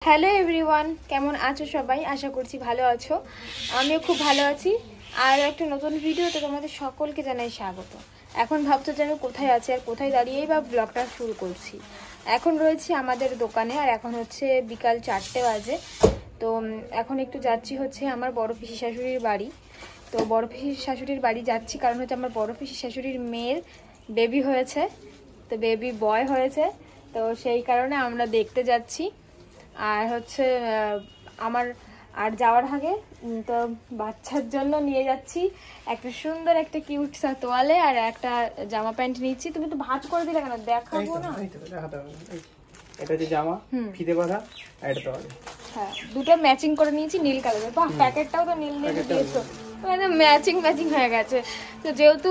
Hello everyone, কেমন আছো সবাই? আশা করছি ভালো আছো। আমিও খুব ভালো আছি। আর একটা নতুন ভিডিওতে তোমাদের সকলকে জানাই স্বাগত। এখন ভাবছো যে আমি কোথায় আছি আর কোথায় দাঁড়িয়েই বা ব্লগটা শুরু করছি। এখন রয়েছি আমাদের দোকানে, আর এখন হচ্ছে বিকাল 4টে বাজে। তো এখন একটু যাচ্ছি হচ্ছে আমার বড় পিসি শাশুড়ির বাড়ি। তো বড় পিসি শাশুড়ির বাড়ি যাচ্ছি কারণ হচ্ছে আমার বড় পিসি শাশুড়ির মেয়ের বেবি হয়েছে, তো বেবি বয় হয়েছে। তো সেই কারণে আমরা দেখতে যাচ্ছি। আর হচ্ছে আমার আর যাওয়ার আগে তো বাচ্চার জন্য নিয়ে যাচ্ছি একটা সুন্দর একটা কিউট সা তোয়ালে আর একটা জামা প্যান্ট নিচ্ছি। তুমি তো ভাঁজ করে দিলে কেন? দেখাবো না? এটা যে জামা ফিতে বাঁধা আর এটা তোয়ালে। হ্যাঁ, দুটো ম্যাচিং করে নিয়েছি নীল কালারের। বাহ, প্যাকেটটাও তো নীল নীল দিয়েছো, মানে ম্যাচিং ম্যাচিং হয়ে গেছে। তো যেহেতু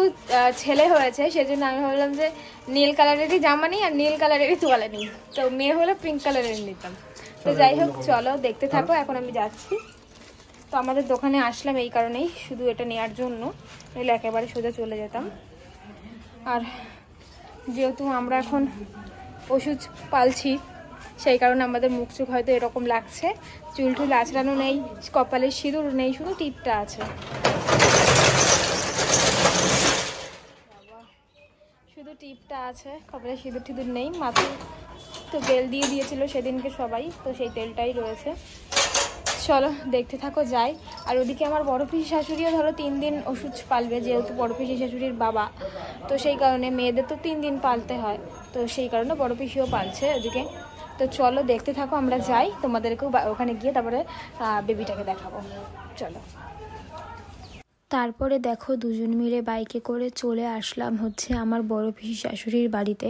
ছেলে হয়েছে সেজন্য আমি ভাবলাম যে নীল কালারেরই জামা নিই আর নীল কালারেরই তোয়ালে নিই। তো মেয়ে হলে পিঙ্ক কালারের নিতাম। তো যাই হোক, চলো দেখতে থাকো। এখন আমি যাচ্ছি। তো আমাদের দোকানে আসলাম এই কারণেই, শুধু এটা নেওয়ার জন্য, নইলে একেবারে সোজা চলে যেতাম। আর যেহেতু আমরা এখন ওষুধ পালছি সেই কারণে আমাদের মুখ চোখ হয়তো এরকম লাগছে। চুল টুল আঁচড়ানো নেই, কপালে সিঁদুর নেই, শুধু টিপটা আছে। শুধু টিপটা আছে, কপালে সিঁদুর টিঁদুর নেই। মাথায় তো তেল দিয়ে দিয়েছিল সেদিনকে সবাই, তো সেই তেলটাই রয়েছে। চলো দেখতে থাকো, যাই। আর ওদিকে আমার বড় পিসি শাশুড়িও ধরো 3 দিন ওষুধ পালবে, যেহেতু বড় পিসি শাশুড়ির বাবা। তো সেই কারণে মেয়েদের তো 3 দিন পালতে হয়, তো সেই কারণে বড় পিসিও পালছে ওদিকে। তো চলো দেখতে থাকো, আমরা যাই। তোমাদেরকেও ওখানে গিয়ে তারপরে বেবিটাকে দেখাবো। চলো। তারপরে দেখো দুজন মিলে বাইকে করে চলে আসলাম হচ্ছে আমার বড় পিসি শাশুড়ির বাড়িতে।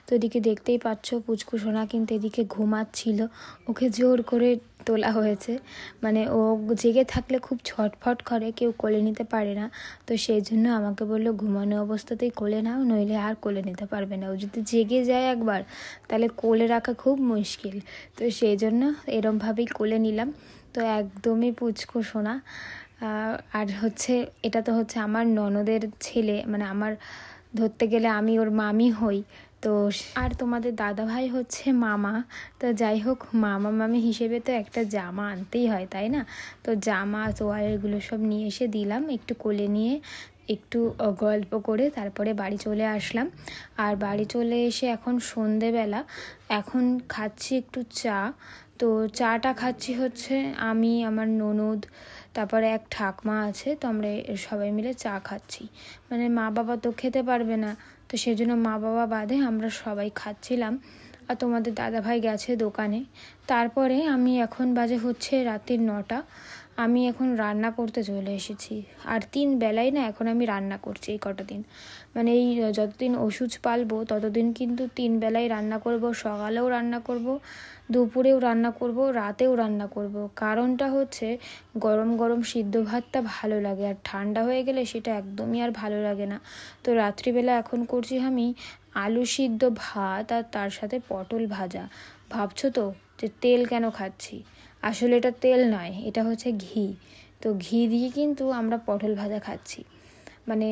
তো এদিকে দেখতেই পাচ্ছ পুচকু সোনা কিন্তু এদিকে ঘুমাচ্ছিল, ওকে জোর করে তোলা হয়েছে। মানে ও জেগে থাকলে খুব ছটফট করে, কেউ কোলে নিতে পারে না। তো সেই জন্য আমাকে বললো ঘুমানো অবস্থাতেই কোলে নাও, নইলে আর কোলে নিতে পারবে না। ও যদি জেগে যায় একবার তাহলে কোলে রাখা খুব মুশকিল। তো সেই জন্য এরমভাবেই কোলে নিলাম। তো একদমই পুচকু সোনা। আর হচ্ছে এটা তো হচ্ছে আমার ননদের ছেলে, মানে আমার ধরতে গেলে আমি ওর মামি হই। তো আর তোমাদের দাদাভাই হচ্ছে মামা। তো যাই হোক, মামা মামি হিসেবে তো একটা জামা আনতেই হয়, তাই না? তো জামা তোয়ালেগুলো সব নিয়ে এসে দিলাম, একটু কোলে নিয়ে একটু গল্প করে তারপরে বাড়ি চলে আসলাম। আর বাড়ি চলে এসে এখন সন্ধেবেলা, এখন খাচ্ছি একটু চা। তো চাটা খাচ্ছি হচ্ছে আমি, আমার ননদ, তারপরে এক ঠাকমা আছে। তো আমরা সবাই মিলে চা খাচ্ছি। মানে মা বাবা তো খেতে পারবে না, তো সেজন্য মা বাবা বাদে আমরা সবাই খাচ্ছিলাম। আর তোমাদের দাদাভাই গেছে দোকানে। তারপরে আমি এখন বাজে হচ্ছে রাতের 9টা। আমি এখন রান্না করতে চলে এসেছি। আর 3 বেলায় না এখন আমি রান্না করছি এই কটা দিন। মানে এই যতদিন ওষুধ পালবো ততদিন কিন্তু 3 বেলায় রান্না করব। সকালেও রান্না করব, দুপুরেও রান্না করব, রাতেও রান্না করব। কারণটা হচ্ছে গরম গরম সিদ্ধ ভাতটা ভালো লাগে, আর ঠান্ডা হয়ে গেলে সেটা একদমই আর ভালো লাগে না। তো রাত্রিবেলা এখন করছি আমি আলু সিদ্ধ ভাত আর তার সাথে পটল ভাজা। ভাবছো তো যে তেল কেন খাচ্ছি? আসলে এটা তেল নয়, এটা হচ্ছে ঘি। তো ঘি দিয়ে কিন্তু আমরা পটল ভাজা খাচ্ছি। মানে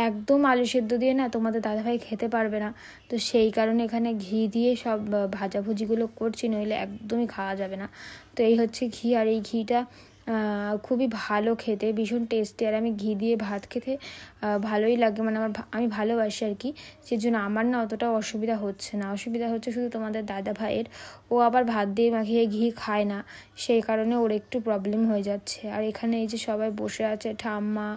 একদম আলু সেদ্ধ দিয়ে না তোমাদের দাদাভাই খেতে পারবে না। তো সেই কারণে এখানে ঘি দিয়ে সব ভাজাভুজিগুলো করছি, নইলে একদমই খাওয়া যাবে না। তো এই হচ্ছে ঘি, আর এই ঘিটা খুবই ভালো খেতে, ভীষণ টেস্টি। আর আমি ঘি দিয়ে ভাত খেতে ভালোই লাগে, মানে আমি ভালোবাসি আর কি। সেজন্য আমার না অতটা অসুবিধা হচ্ছে না। অসুবিধা হচ্ছে শুধু তোমাদের দাদা ভাইয়ের। ও আবার ভাত দিয়ে মাখিয়ে ঘি খায় না, সেই কারণে ওর একটু প্রবলেম হয়ে যাচ্ছে। আর এখানে এই যে সবাই বসে আছে, ঠাম্মা,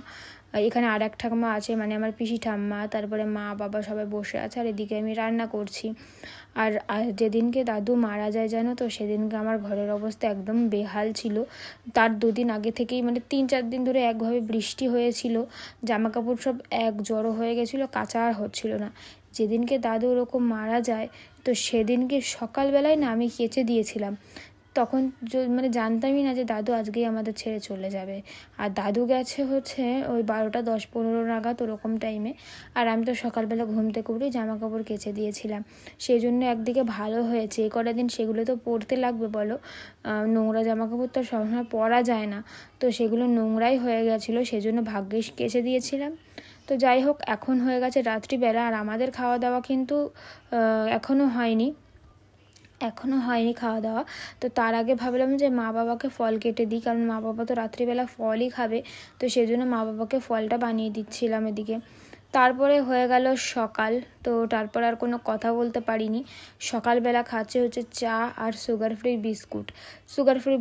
এখানে আর এক ঠাম্মা আছে, মানে আমার পিসি ঠাম্মা, তারপরে মা বাবা সবাই বসে আছে। আর এদিকে আমি রান্না করছি। আর যেদিনকে দাদু মারা যায় জানো তো, সেদিনকে আমার ঘরের অবস্থা একদম বেহাল ছিল। তার 2 দিন আগে থেকেই, মানে 3-4 দিন ধরে একভাবে বৃষ্টি হয়েছিল, জামা কাপড় সব এক জড়ো হয়ে গেছিলো, কাচা আর হচ্ছিল না। যেদিনকে দাদু ওরকম মারা যায় তো সেদিনকে সকালবেলায় না আমি কেচে দিয়েছিলাম। তখন মানে জানতামই না যে দাদু আজকেই আমাদের ছেড়ে চলে যাবে। আর দাদু গেছে হচ্ছে ওই 12টা 10-15 নাগাদ ওরকম টাইমে। আর আমি তো সকালবেলা ঘুম থেকে উঠে জামা কাপড় কেচে দিয়েছিলাম। সেই জন্য একদিকে ভালো হয়েছে, এই কটা দিন সেগুলো তো পরতে লাগবে বলো। নোংরা জামা কাপড় তো সবসময় পরা যায় না, তো সেগুলো নোংরাই হয়ে গেছিলো, সেজন্য ভাগ্যিস কেচে দিয়েছিলাম। তো যাই হোক, এখন হয়ে গেছে রাত্রিবেলা, আর আমাদের খাওয়া দাওয়া কিন্তু এখনও হয়নি। এখনও হয়নি খাওয়া দাওয়া। তো তার আগে ভাবলাম যে মা বাবাকে ফল কেটে দিই, কারণ মা বাবা তো রাত্রিবেলা ফলই খাবে, তো সেই জন্য মা বাবাকে ফলটা বানিয়ে দিচ্ছিলাম এদিকে। তারপরে হয়ে গেল সকাল, তো তারপর আর কোনো কথা বলতে পারিনি। সকালবেলা খাচ্ছে হচ্ছে চা আর sugar free biscuit. Sugar free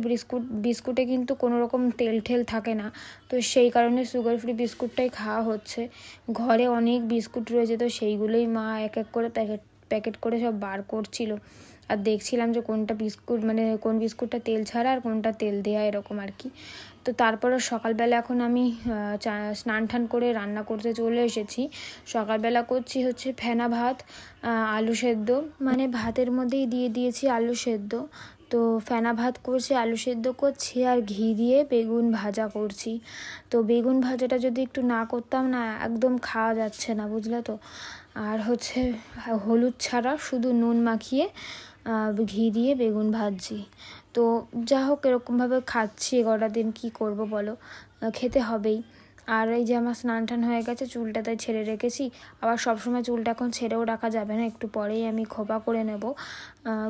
বিস্কুটে কিন্তু কোনো রকম তেল ঠেল থাকে না, তো সেই কারণে সুগার ফ্রি বিস্কুটটাই খাওয়া হচ্ছে। ঘরে অনেক বিস্কুট রয়েছে, তো সেইগুলোই মা এক এক করে প্যাকেট করে সব বার করছিল, আর দেখছিলাম যে কোনটা বিস্কুট মানে কোন বিস্কুটটা তেল ছাড়া আর কোনটা তেল দেয়া, এরকম আর কি। তো তারপরে সকালবেলা এখন আমি স্নান টান করে রান্না করতে চলে এসেছি। সকালবেলা করছি হচ্ছে ফেনা ভাত, আলু সেদ্ধ, মানে ভাতের মধ্যেই দিয়ে দিয়েছি আলু সেদ্ধ। তো ফেনা ভাত করছি, আলু সেদ্ধ করছি, আর ঘি দিয়ে বেগুন ভাজা করছি। তো বেগুন ভাজাটা যদি একটু না করতাম না, একদম খাওয়া যাচ্ছে না, বুঝলে তো। আর হচ্ছে হলুদ ছাড়া শুধু নুন মাখিয়ে ঘি দিয়ে বেগুন ভাজছি। তো যা হোক এরকমভাবে খাচ্ছি, এগারোটা দিন কী করব বলো, খেতে হবেই। আর এই যে আমার স্নান টান হয়ে গেছে, চুলটা তাই ছেড়ে রেখেছি। আবার সবসময় চুলটা এখন ছেড়েও রাখা যাবে না, একটু পরেই আমি খোপা করে নেব,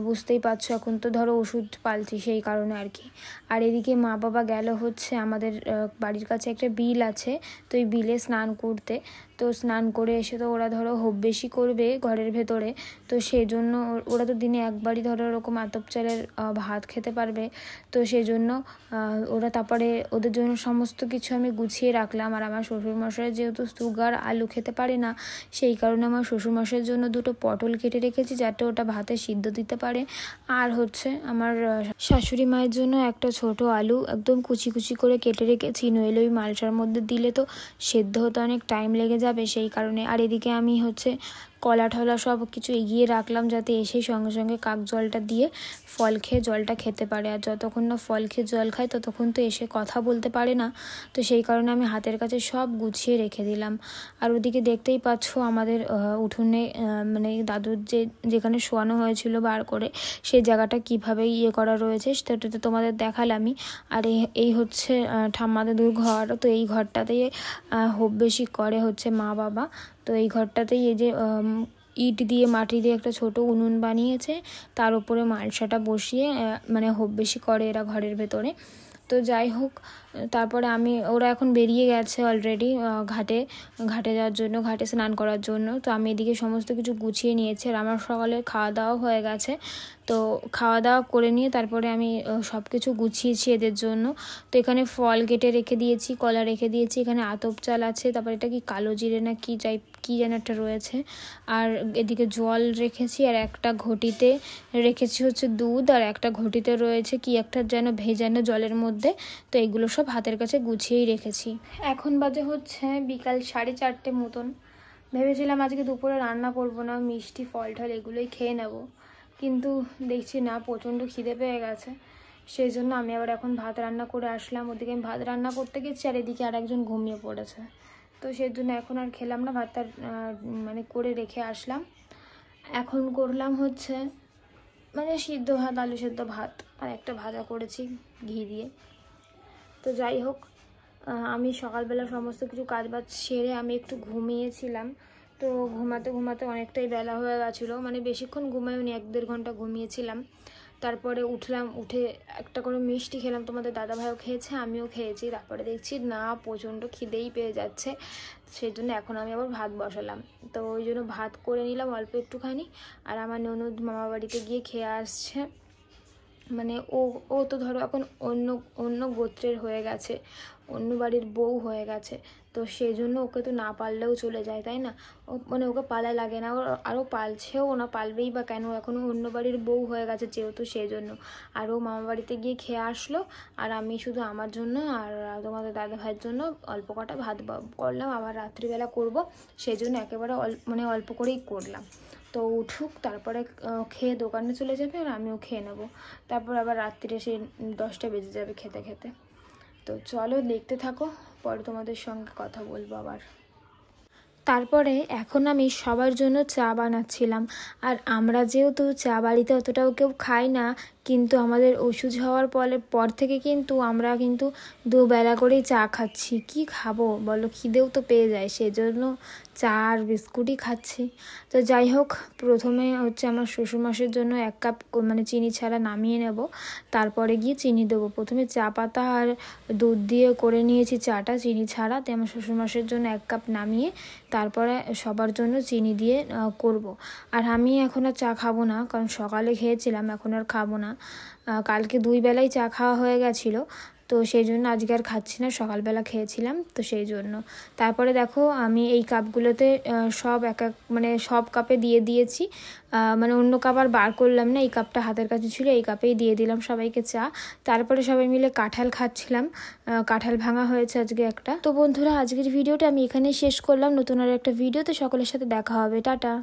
বুঝতেই পারছো। এখন তো ধরো ওষুধ পালছি, সেই কারণে আর কি। আর এদিকে মা বাবা গেল হচ্ছে আমাদের বাড়ির কাছে একটা বিল আছে, তো এই বিলে স্নান করতে। তো স্নান করে এসে তো ওরা ধরো হোপ বেশি করবে ঘরের ভেতরে, তো সেই জন্য ওরা তো দিনে একবারই ধরো এরকম আতপ চালের ভাত খেতে পারবে। তো সেই জন্য ওরা তারপরে ওদের জন্য সমস্ত কিছু আমি গুছিয়ে রাখলাম। আর আমার শ্বশুরমশাই যেহেতু সুগার, আলু খেতে পারে না, সেই কারণে আমার শ্বশুরমশাইয়ের জন্য দুটো পটল কেটে রেখেছি, যাতে ওটা ভাতে সিদ্ধ দিতে পারে। আর হচ্ছে আমার শাশুড়ি মায়ের জন্য একটা ছোট আলু একদম কুচি কুচি করে কেটে রেখেছি, নইলে ওই মালটার মধ্যে দিলে তো সেদ্ধ হতে অনেক টাইম লেগে যাবে, সেই কারণে। আর এদিকে আমি হচ্ছে কলা ঠলা সব কিছু এগিয়ে রাখলাম, যাতে এসেই সঙ্গে সঙ্গে কাক জলটা দিয়ে ফল খেয়ে জলটা খেতে পারে। আর যতক্ষণ না ফল খেয়ে জল খায় ততক্ষণ তো এসে কথা বলতে পারে না, তো সেই কারণে আমি হাতের কাছে সব গুছিয়ে রেখে দিলাম। আর ওদিকে দেখতেই পাচ্ছ আমাদের উঠোনে মানে দাদুর যেখানে শোয়ানো হয়েছিল বার করে, সেই জায়গাটা কিভাবে করা রয়েছে সেটা তো তোমাদের দেখালামই। আর এই হচ্ছে ঠাম্মা দাদুর ঘর, তো এই ঘরটাতেই হোপ বেশি করে হচ্ছে মা বাবা। তো এই ঘরটাতেই এই যে ইট দিয়ে মাটি দিয়ে একটা ছোট উনুন বানিয়েছে, তার উপরে মালসাটা বসিয়ে মানে হোপ বেশি করে এরা ঘরের ভেতরে। তো যাই হোক, তারপরে ওরা এখন বেরিয়ে গেছে অলরেডি ঘাটে যাওয়ার জন্য, ঘাটে স্নান করার জন্য। তো আমি এদিকে সমস্ত কিছু গুছিয়ে নিয়েছি, আর আমার সকালে খাওয়া দাওয়া হয়ে গেছে। তো খাওয়া দাওয়া করে নিয়ে তারপরে আমি সব কিছু গুছিয়েছি এদের জন্য। তো এখানে ফল কেটে রেখে দিয়েছি, কলা রেখে দিয়েছি, এখানে আতপ চাল আছে, তারপরে এটা কি কালো জিরে না কি যেন একটা রয়েছে। আর এদিকে জল রেখেছি, আর একটা ঘটিতে রেখেছি হচ্ছে দুধ, আর একটা ঘটিতে রয়েছে কি একটা যেন ভেজানো জলের মধ্যে। তো এগুলো সব হাতের কাছে গুছিয়েই রেখেছি। এখন বাজে হচ্ছে বিকাল 4:30 মতন। ভেবেছিলাম আজকে দুপুরে রান্না করবো না, মিষ্টি ফল টল এগুলোই খেয়ে নেব, কিন্তু দেখছি না, প্রচণ্ড খিদে পেয়ে গেছে। সেই জন্য আমি আবার এখন ভাত রান্না করে আসলাম। ওদিকে আমি ভাত রান্না করতে গেছি, আর এদিকে আর একজন ঘুমিয়ে পড়েছে, তো সেই জন্য এখন আর খেলাম না, ভাতটা মানে করে রেখে আসলাম। এখন করলাম হচ্ছে মানে সিদ্ধ ভাত, আলু সেদ্ধ ভাত, আর একটা ভাজা করেছি ঘি দিয়ে। তো যাই হোক, আমি সকালবেলা সমস্ত কিছু কাজবাজ সেরে আমি একটু ঘুমিয়েছিলাম। তো ঘুমাতে ঘুমাতে অনেকটাই বেলা হয়ে গেছিলো, মানে বেশিক্ষণ ঘুমাইনি, 1-1.5 ঘন্টা ঘুমিয়েছিলাম। তারপরে উঠলাম, উঠে একটা করে মিষ্টি খেলাম, তোমাদের দাদাভাইও খেয়েছে, আমিও খেয়েছি। তারপরে দেখছি না, প্রচণ্ড খিদেই পেয়ে যাচ্ছে, সেই জন্য এখন আমি আবার ভাত বসালাম। তো ওই জন্য ভাত করে নিলাম অল্প একটুখানি। আর আমার ননদ মামা বাড়িতে গিয়ে খেয়ে আসছে, মানে ও তো ধরো এখন অন্য গোত্রের হয়ে গেছে, অন্য বাড়ির বউ হয়ে গেছে, তো সেই জন্য ওকে তো না পারলেও চলে যায়, তাই না? মানে ওকে পালা লাগে না, আরও পালছেও না, পালবেই বা কেন, এখনও অন্য বাড়ির বউ হয়ে গেছে যেহেতু, সেই জন্য। আর ও মামা বাড়িতে গিয়ে খেয়ে আসলো, আর আমি শুধু আমার জন্য আর তোমাদের দাদা ভাইয়ের জন্য অল্প কটা ভাত করলাম, আবার রাত্রিবেলা করব, সেই জন্য একেবারে অল্প করেই করলাম। তো উঠুক, তারপরে খেয়ে দোকানে চলে যাবে, আর আমিও খেয়ে নেবো। তারপর আবার রাত্রিরে সেই 10টা বেজে যাবে খেতে খেতে। তো চলো দেখতে থাকো, পরে তোমাদের সঙ্গে কথা বলবো আবার। তারপরে এখন আমি সবার জন্য চা বানাচ্ছিলাম। আর আমরা যেহেতু চা বাড়িতে অতটাও কেউ খাই না, কিন্তু আমাদের ওষুধ হওয়ার পর থেকে কিন্তু আমরা কিন্তু দুবেলা করেই চা খাচ্ছি। কি খাবো বলো, খিদেও তো পেয়ে যায়, সেজন্য চা আর বিস্কুটই খাচ্ছি। তো যাই হোক, প্রথমে হচ্ছে আমার শ্বশুরমশাইয়ের জন্য 1 কাপ মানে চিনি ছাড়া নামিয়ে নেব, তারপরে গিয়ে চিনি দেবো। প্রথমে চা পাতা আর দুধ দিয়ে করে নিয়েছি চাটা চিনি ছাড়া, তো আমার শ্বশুরমশাইয়ের জন্য 1 কাপ নামিয়ে তারপরে সবার জন্য চিনি দিয়ে করব। আর আমি এখন আর চা খাবো না, কারণ সকালে খেয়েছিলাম, এখন আর খাবো না। কালকে 2 বেলাই চা খাওয়া হয়ে গেছিলো, তো সেই জন্য আজকে আর খাচ্ছি না, সকালবেলা খেয়েছিলাম তো সেই জন্য। তারপরে দেখো আমি এই কাপগুলোতে সব মানে সব কাপে দিয়ে দিয়েছি, মানে অন্য কাপ আর বার করলাম না, এই কাপটা হাতের কাছে ছিল, এই কাপেই দিয়ে দিলাম সবাইকে চা। তারপরে সবাই মিলে কাঁঠাল খাচ্ছিলাম, কাঁঠাল ভাঙা হয়েছে আজকে একটা। তো বন্ধুরা, আজকের ভিডিওটা আমি এখানেই শেষ করলাম। নতুন আর একটা ভিডিওতে সকলের সাথে দেখা হবে। টাটা।